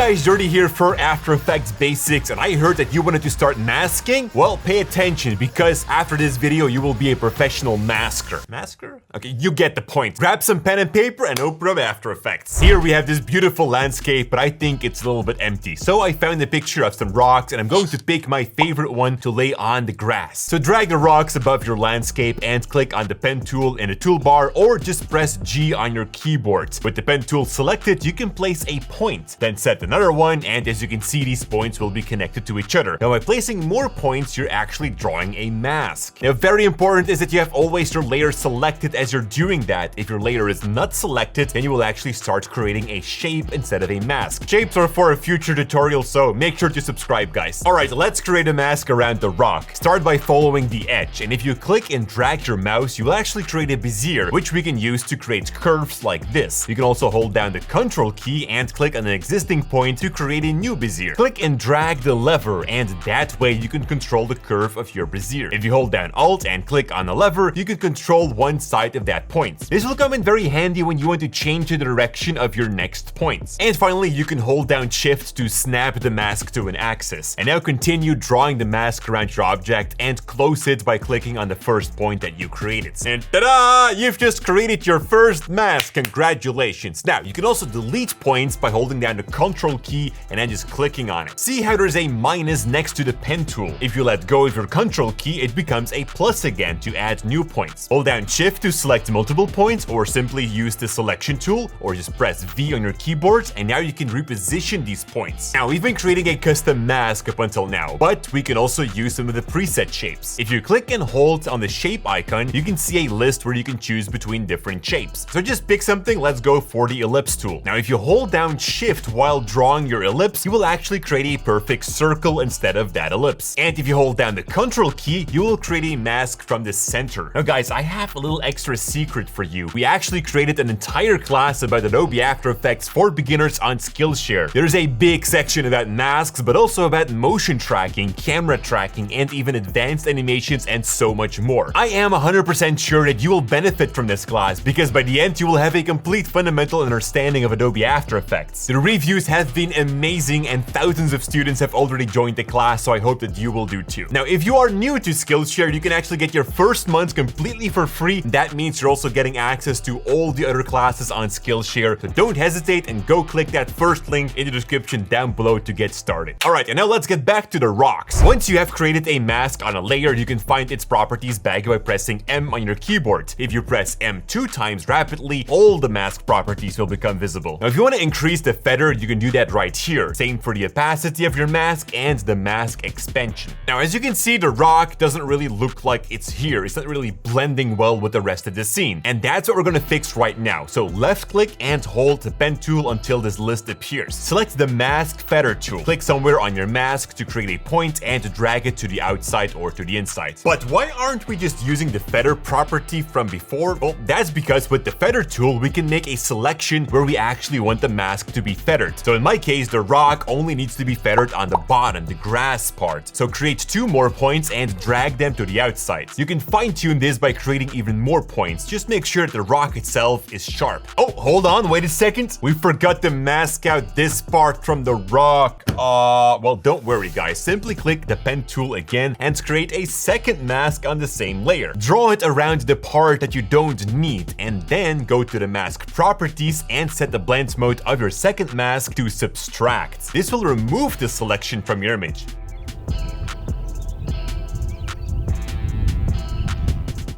guys, Jordy here for After Effects Basics, and I heard that you wanted to start masking? Well, pay attention, because after this video, you will be a professional masker. Masker? Okay, you get the point. Grab some pen and paper and open up After Effects. Here we have this beautiful landscape, but I think it's a little bit empty. So I found a picture of some rocks, and I'm going to pick my favorite one to lay on the grass. So drag the rocks above your landscape and click on the pen tool in the toolbar, or just press G on your keyboard. With the pen tool selected, you can place a point. Then set another one, and as you can see, these points will be connected to each other. Now by placing more points, you're actually drawing a mask. Now very important is that you have always your layer selected as you're doing that. If your layer is not selected, then you will actually start creating a shape instead of a mask. Shapes are for a future tutorial, so make sure to subscribe, guys. Alright, let's create a mask around the rock. Start by following the edge, and if you click and drag your mouse, you will actually create a bezier, which we can use to create curves like this. You can also hold down the Ctrl key and click on an existing point to create a new bezier. Click and drag the lever, and that way you can control the curve of your bezier. If you hold down Alt and click on the lever, you can control one side of that point. This will come in very handy when you want to change the direction of your next points. And finally, you can hold down Shift to snap the mask to an axis. And now continue drawing the mask around your object and close it by clicking on the first point that you created. And ta-da! You've just created your first mask. Congratulations. Now, you can also delete points by holding down the Ctrl key and then just clicking on it. See how there's a minus next to the pen tool. If you let go of your Ctrl key, it becomes a plus again to add new points. Hold down Shift to select multiple points, or simply use the selection tool, or just press V on your keyboard, and now you can reposition these points. Now, we've been creating a custom mask up until now, but we can also use some of the preset shapes. If you click and hold on the shape icon, you can see a list where you can choose between different shapes. So just pick something. Let's go for the ellipse tool. Now, if you hold down Shift while drawing your ellipse, you will actually create a perfect circle instead of that ellipse. And if you hold down the Ctrl key, you will create a mask from the center. Now guys, I have a little extra secret for you. We actually created an entire class about Adobe After Effects for beginners on Skillshare. There's a big section about masks, but also about motion tracking, camera tracking, and even advanced animations and so much more. I am 100% sure that you will benefit from this class, because by the end you will have a complete fundamental understanding of Adobe After Effects. The reviews have been amazing and thousands of students have already joined the class, so I hope that you will do too. Now, if you are new to Skillshare, you can actually get your first month completely for free. That means you're also getting access to all the other classes on Skillshare, so don't hesitate and go click that first link in the description down below to get started. Alright, and now let's get back to the rocks. Once you have created a mask on a layer, you can find its properties back by pressing M on your keyboard. If you press M 2 times rapidly, all the mask properties will become visible. Now, if you want to increase the feather, you can do that right here. Same for the opacity of your mask and the mask expansion. Now, as you can see, the rock doesn't really look like it's here. It's not really blending well with the rest of the scene. And that's what we're going to fix right now. So left click and hold the pen tool until this list appears. Select the mask feather tool. Click somewhere on your mask to create a point and drag it to the outside or to the inside. But why aren't we just using the feather property from before? Well, that's because with the feather tool, we can make a selection where we actually want the mask to be feathered. So in my case, the rock only needs to be feathered on the bottom, the grass part. So create 2 more points and drag them to the outside. You can fine-tune this by creating even more points. Just make sure that the rock itself is sharp. Oh, hold on, wait a second. We forgot to mask out this part from the rock. Well, don't worry, guys. Simply click the pen tool again and create a second mask on the same layer. Draw it around the part that you don't need, and then go to the mask properties and set the blend mode of your second mask to subtract. This will remove the selection from your image.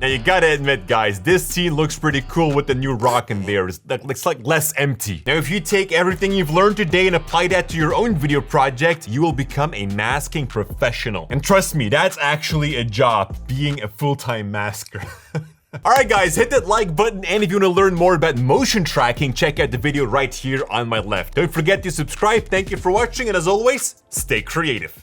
Now you gotta admit, guys, this scene looks pretty cool with the new rock in there. It looks like less empty. Now if you take everything you've learned today and apply that to your own video project, you will become a masking professional. And trust me, that's actually a job, being a full-time masker. Alright guys, hit that like button, and if you want to learn more about motion tracking, check out the video right here on my left. Don't forget to subscribe. Thank you for watching, and as always, stay creative.